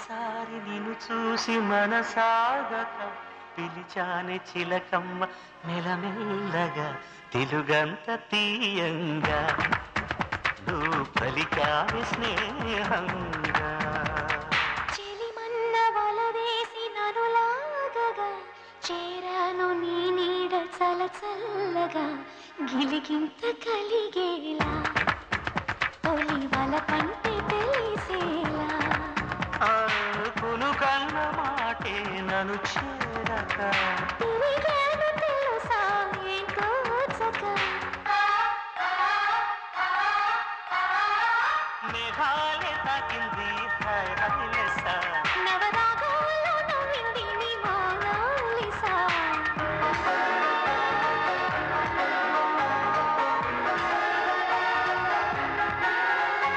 తొలిసారి నిన్ను చూసి మనసాగక పిలిచానే చిలకమ్మ మెలమెల్లగా తెలుగంత తీయంగా నువ్వు పలికావే స్నేహంగా చెలిమన్న వల వేసి నన్ను లాగగా చేరాను నీ నీడ చలచల్లగా గిలిగింత కలిగేలా తొలి వల కంటే తెలిసేలా పునుకన్న మాటే నన్ను చేరక తిరిగాను తెలుసా ఏంటో చక మేఘాలే తాకింది హాయ్ హాయ్